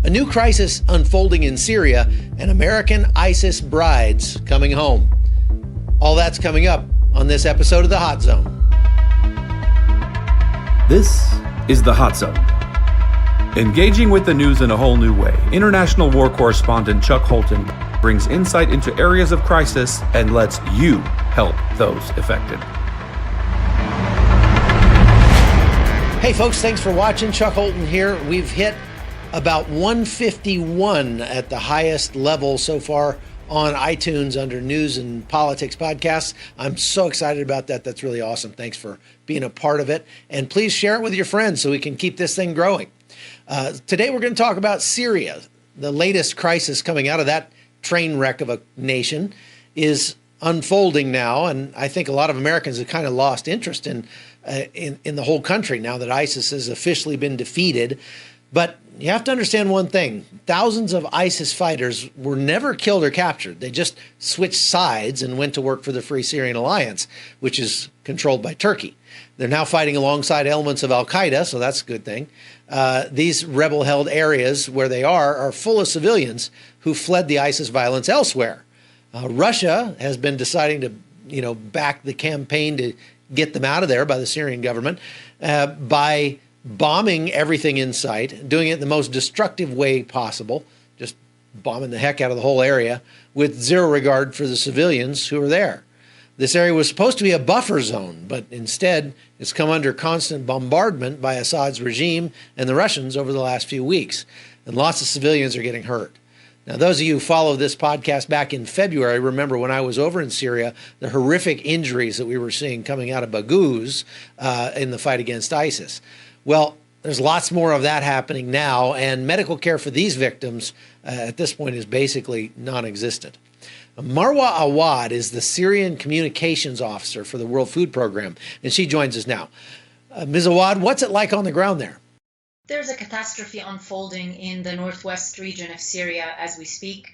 a new crisis unfolding in Syria, and American ISIS brides coming home. All that's coming up on this episode of The Hot Zone. This is The Hot Zone. Engaging with the news in a whole new way, international war correspondent Chuck Holton brings insight into areas of crisis and lets you help those affected. Hey folks, thanks for watching. Chuck Holton here. We've hit about 151 at the highest level so far on iTunes under News and Politics Podcasts. I'm so excited about that. That's really awesome. Thanks for being a part of it. And please share it with your friends so we can keep this thing growing. Today we're going to talk about Syria. The latest crisis coming out of that train wreck of a nation is unfolding now, and I think a lot of Americans have kind of lost interest in the whole country now that ISIS has officially been defeated. But you have to understand one thing. Thousands of ISIS fighters were never killed or captured. They just switched sides and went to work for the Free Syrian Alliance, which is controlled by Turkey. They're now fighting alongside elements of Al-Qaeda, so that's a good thing. These rebel-held areas where they are full of civilians who fled the ISIS violence elsewhere. Russia has been deciding to, back the campaign to get them out of there by the Syrian government by bombing everything in sight, doing it in the most destructive way possible, just bombing the heck out of the whole area with zero regard for the civilians who are there. This area was supposed to be a buffer zone, but instead it's come under constant bombardment by Assad's regime and the Russians over the last few weeks, and lots of civilians are getting hurt. Now, those of you who followed this podcast back in February remember when I was over in Syria, the horrific injuries that we were seeing coming out of Baghouz in the fight against ISIS. Well, there's lots more of that happening now, and medical care for these victims at this point is basically non-existent. Marwa Awad is the Syrian communications officer for the World Food Program, and she joins us now. Ms. Awad, what's it like on the ground there? There's a catastrophe unfolding in the northwest region of Syria as we speak.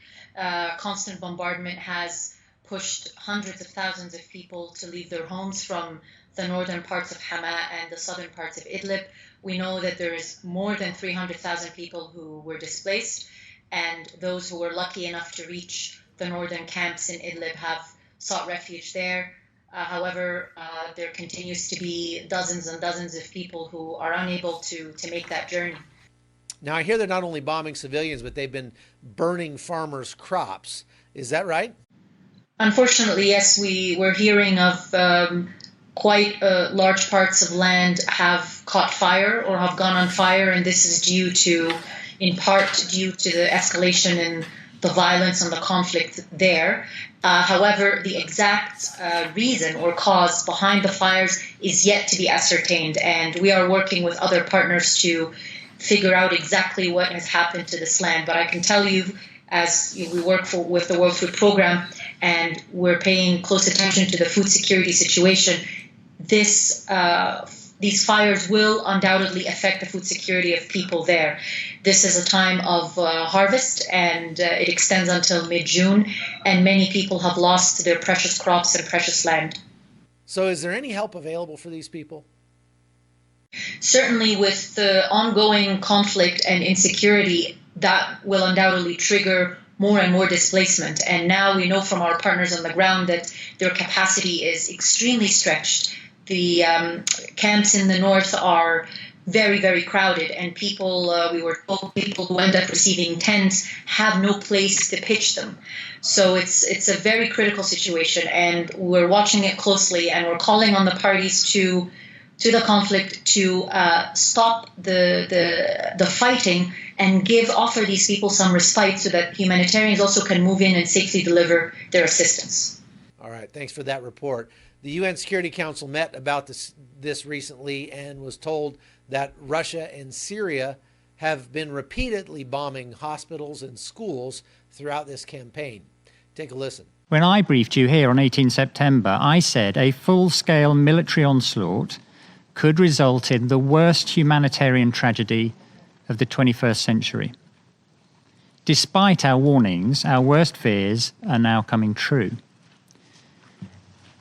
Constant bombardment has pushed hundreds of thousands of people to leave their homes from the northern parts of Hama and the southern parts of Idlib. We know that there is more than 300,000 people who were displaced, and those who were lucky enough to reach the northern camps in Idlib have sought refuge there. However, there continues to be dozens and dozens of people who are unable to make that journey. Now, I hear they're not only bombing civilians, but they've been burning farmers' crops. Is that right? Unfortunately, yes. We're hearing of quite large parts of land have caught fire or have gone on fire, and this is in part due to the escalation in the violence and the conflict there. However, the exact reason or cause behind the fires is yet to be ascertained, and we are working with other partners to figure out exactly what has happened to this land. But I can tell you, as we work with the World Food Program and we're paying close attention to the food security situation, these fires will undoubtedly affect the food security of people there. This is a time of harvest, and it extends until mid-June, and many people have lost their precious crops and precious land. So is there any help available for these people? Certainly, with the ongoing conflict and insecurity, that will undoubtedly trigger more and more displacement. And now we know from our partners on the ground that their capacity is extremely stretched. The camps in the north are very, very crowded, and we were told people who end up receiving tents have no place to pitch them. So it's a very critical situation, and we're watching it closely, and we're calling on the parties to the conflict to stop the fighting and offer these people some respite so that humanitarians also can move in and safely deliver their assistance. All right, thanks for that report. The UN Security Council met about this recently and was told that Russia and Syria have been repeatedly bombing hospitals and schools throughout this campaign. Take a listen. When I briefed you here on 18 September, I said a full-scale military onslaught could result in the worst humanitarian tragedy of the 21st century. Despite our warnings, our worst fears are now coming true.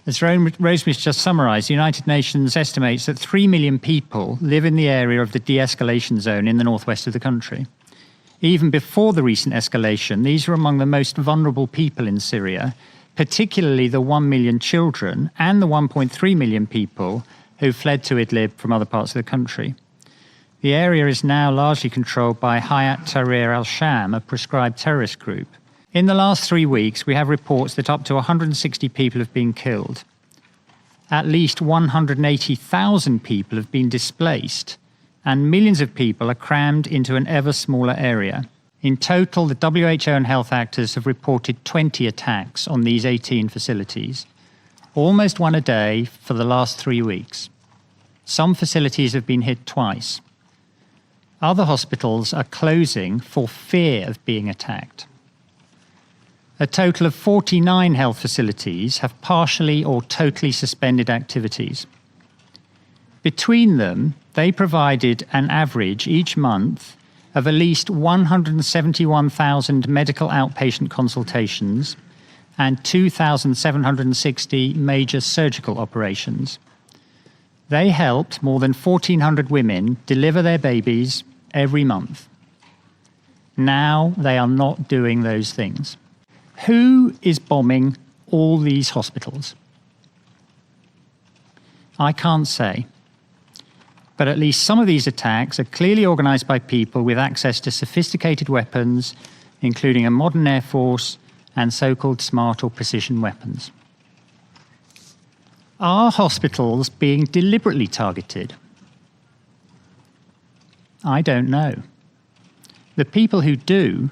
As Rosemary's just summarised, the United Nations estimates that 3 million people live in the area of the de-escalation zone in the northwest of the country. Even before the recent escalation, these were among the most vulnerable people in Syria, particularly the 1 million children and the 1.3 million people who fled to Idlib from other parts of the country. The area is now largely controlled by Hayat Tahrir al-Sham, a proscribed terrorist group. In the last 3 weeks, we have reports that up to 160 people have been killed. At least 180,000 people have been displaced, and millions of people are crammed into an ever smaller area. In total, the WHO and health actors have reported 20 attacks on these 18 facilities, almost one a day for the last 3 weeks. Some facilities have been hit twice. Other hospitals are closing for fear of being attacked. A total of 49 health facilities have partially or totally suspended activities. Between them, they provided an average each month of at least 171,000 medical outpatient consultations and 2,760 major surgical operations. They helped more than 1,400 women deliver their babies every month. Now they are not doing those things. Who is bombing all these hospitals? I can't say. But at least some of these attacks are clearly organised by people with access to sophisticated weapons, including a modern air force and so-called smart or precision weapons. Are hospitals being deliberately targeted? I don't know. The people who do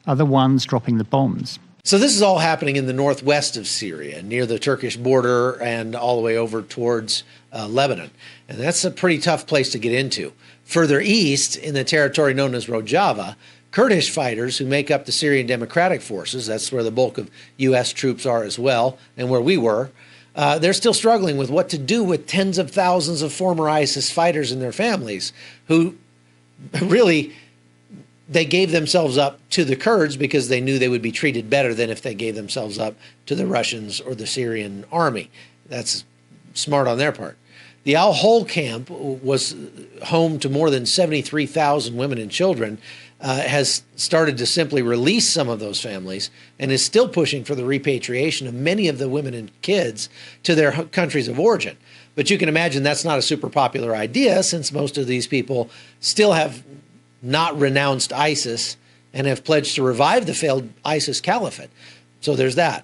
are the ones dropping the bombs. So this is all happening in the northwest of Syria, near the Turkish border and all the way over towards Lebanon. And that's a pretty tough place to get into. Further east, in the territory known as Rojava, Kurdish fighters who make up the Syrian Democratic Forces, that's where the bulk of U.S. troops are as well, and where we were, they're still struggling with what to do with tens of thousands of former ISIS fighters and their families who really... they gave themselves up to the Kurds because they knew they would be treated better than if they gave themselves up to the Russians or the Syrian army. That's smart on their part. The Al-Hol camp was home to more than 73,000 women and children, has started to simply release some of those families and is still pushing for the repatriation of many of the women and kids to their countries of origin. But you can imagine that's not a super popular idea, since most of these people still have not renounced ISIS and have pledged to revive the failed ISIS caliphate. So there's that.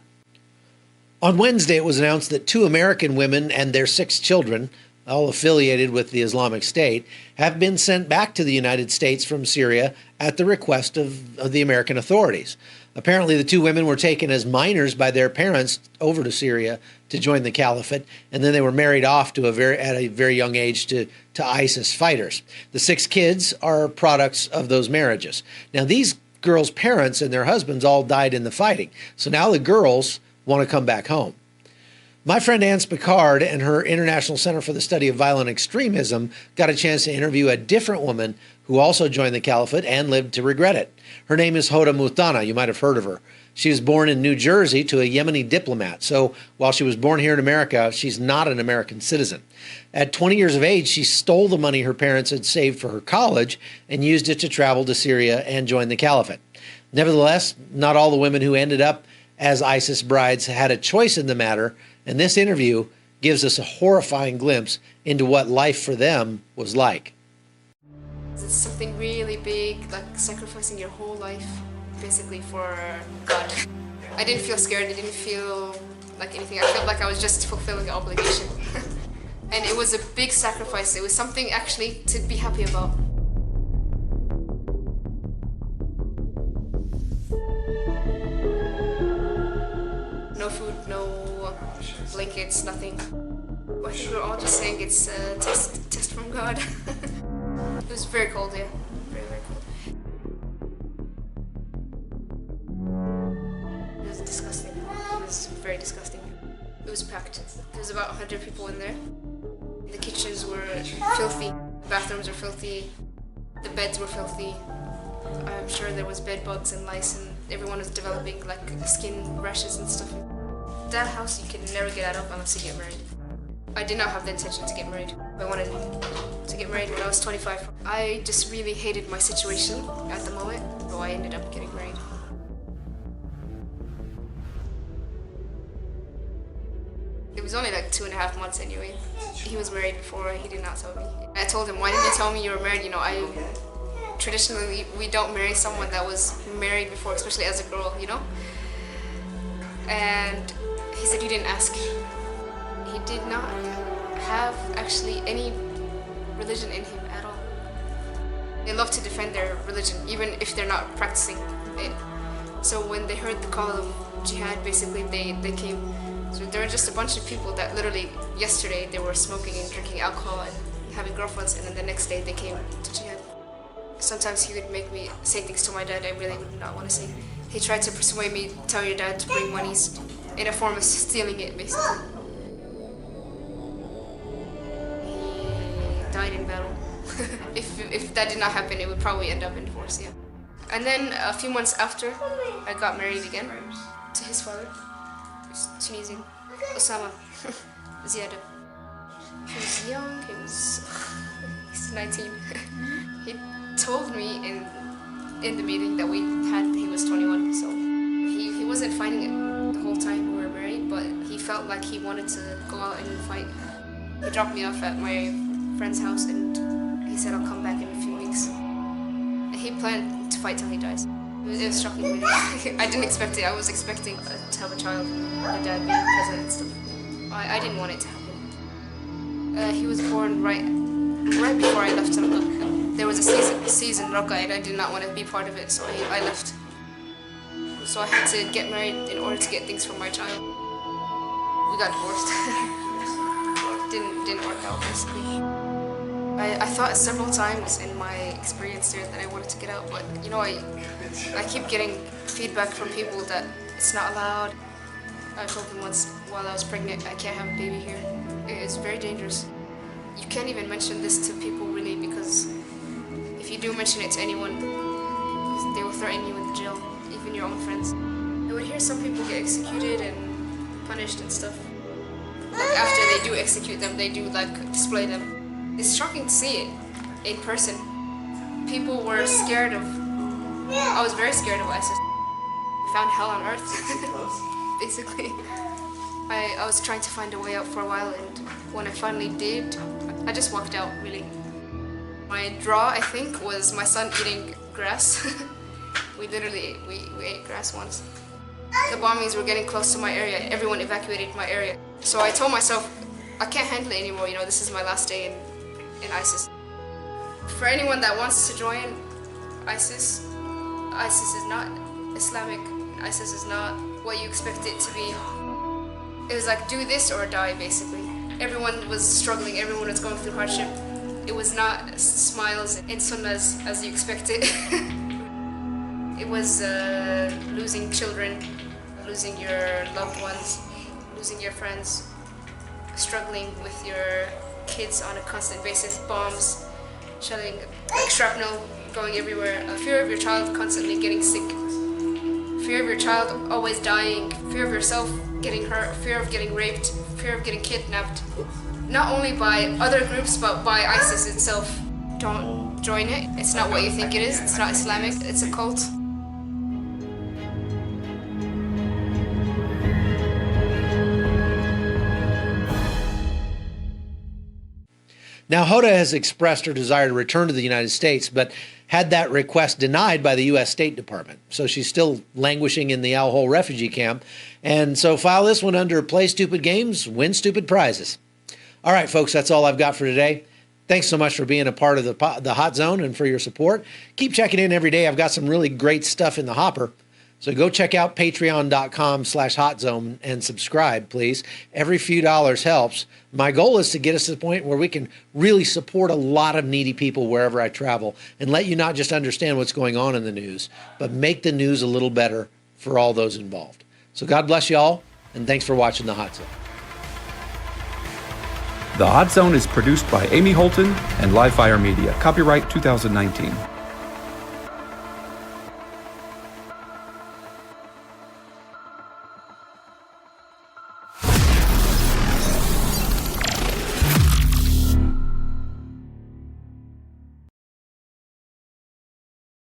On Wednesday, it was announced that 2 American women and their 6 children, all affiliated with the Islamic State, have been sent back to the United States from Syria at the request of the American authorities. Apparently, the 2 women were taken as minors by their parents over to Syria to join the caliphate, and then they were married off to at a very young age to ISIS fighters. The 6 kids are products of those marriages. Now, these girls' parents and their husbands all died in the fighting, so now the girls want to come back home. My friend Anne Spicard and her International Center for the Study of Violent Extremism got a chance to interview a different woman who also joined the caliphate and lived to regret it. Her name is Hoda Muthana. You might have heard of her. She was born in New Jersey to a Yemeni diplomat. So while she was born here in America, she's not an American citizen. At 20 years of age, she stole the money her parents had saved for her college and used it to travel to Syria and join the caliphate. Nevertheless, not all the women who ended up as ISIS brides had a choice in the matter, and this interview gives us a horrifying glimpse into what life for them was like. It's something really big, like sacrificing your whole life, basically, for God. I didn't feel scared, I didn't feel like anything. I felt like I was just fulfilling an obligation. And it was a big sacrifice. It was something actually to be happy about. No food, no blankets, nothing. I think we're all just saying it's a test from God. It was very cold, yeah. Very, very cold. It was disgusting. It was very disgusting. It was packed. There was about 100 people in there. The kitchens were filthy. The bathrooms were filthy. The beds were filthy. I'm sure there was bed bugs and lice, and everyone was developing like skin rashes and stuff. That house you can never get out of unless you get married. I did not have the intention to get married. I wanted to get married when I was 25. I just really hated my situation at the moment, so I ended up getting married. It was only like 2.5 months anyway. He was married before, he did not tell me. I told him, why didn't you tell me you were married? You know, traditionally, we don't marry someone that was married before, especially as a girl, you know? And he said, you didn't ask. He did not have actually any religion in him at all. They love to defend their religion, even if they're not practicing it. So when they heard the call of jihad, basically they came. So there were just a bunch of people that literally yesterday they were smoking and drinking alcohol and having girlfriends, and then the next day they came to jihad. Sometimes he would make me say things to my dad I really would not want to say. He tried to persuade me, tell your dad to bring money in a form of stealing it, basically. He died in battle. If that did not happen, it would probably end up in divorce, yeah. And then a few months after, I got married again to his father. He's Tunisian, Osama Ziada. He was young, he's 19. He told me in the meeting that we had that he was 21, so he wasn't fighting it the whole time we were married, but he felt like he wanted to go out and fight. He dropped me off at my friend's house and he said I'll come back in a few weeks. And he planned to fight till he dies. It was shocking, really. I didn't expect it. I was expecting to have a child, my dad being present and stuff. I didn't want it to happen. He was born right before I left him. There was a season Raqqa, and I did not want to be part of it, so I left. So I had to get married in order to get things from my child. We got divorced. Didn't work out, basically. I thought several times in my experience there that I wanted to get out, but you know, I keep getting feedback from people that it's not allowed. I told them once while I was pregnant, I can't have a baby here. It's very dangerous. You can't even mention this to people really, because if you do mention it to anyone, they will threaten you with jail, even your own friends. I would hear some people get executed and punished and stuff. Like after they do execute them, they do like display them. It's shocking to see it in person. People were scared of, I was very scared of ISIS. We found hell on earth, basically. I was trying to find a way out for a while, and when I finally did, I just walked out, really. My draw, I think, was my son eating grass. We ate grass once. The bombings were getting close to my area. Everyone evacuated my area. So I told myself, I can't handle it anymore, you know, this is my last day in ISIS. For anyone that wants to join ISIS, ISIS is not Islamic. ISIS is not what you expect it to be. It was like, do this or die, basically. Everyone was struggling, everyone was going through hardship. It was not smiles and sunnahs as you expect it. It was losing children, losing your loved ones, losing your friends, struggling with your kids on a constant basis, bombs, shelling, like shrapnel going everywhere, fear of your child constantly getting sick, fear of your child always dying, fear of yourself getting hurt, fear of getting raped, fear of getting kidnapped, not only by other groups but by ISIS itself. Don't join it. It's not what you think it is. It's not Islamic. It's a cult. Now, Hoda has expressed her desire to return to the United States, but had that request denied by the U.S. State Department. So she's still languishing in the Al Hol refugee camp. And so file this one under Play Stupid Games, Win Stupid Prizes. All right, folks, that's all I've got for today. Thanks so much for being a part of the Hot Zone and for your support. Keep checking in every day. I've got some really great stuff in the hopper. So go check out patreon.com/hotzone and subscribe, please. Every few dollars helps. My goal is to get us to the point where we can really support a lot of needy people wherever I travel and let you not just understand what's going on in the news, but make the news a little better for all those involved. So God bless you all, and thanks for watching The Hot Zone. The Hot Zone is produced by Amy Holton and Livefire Media. Copyright 2019.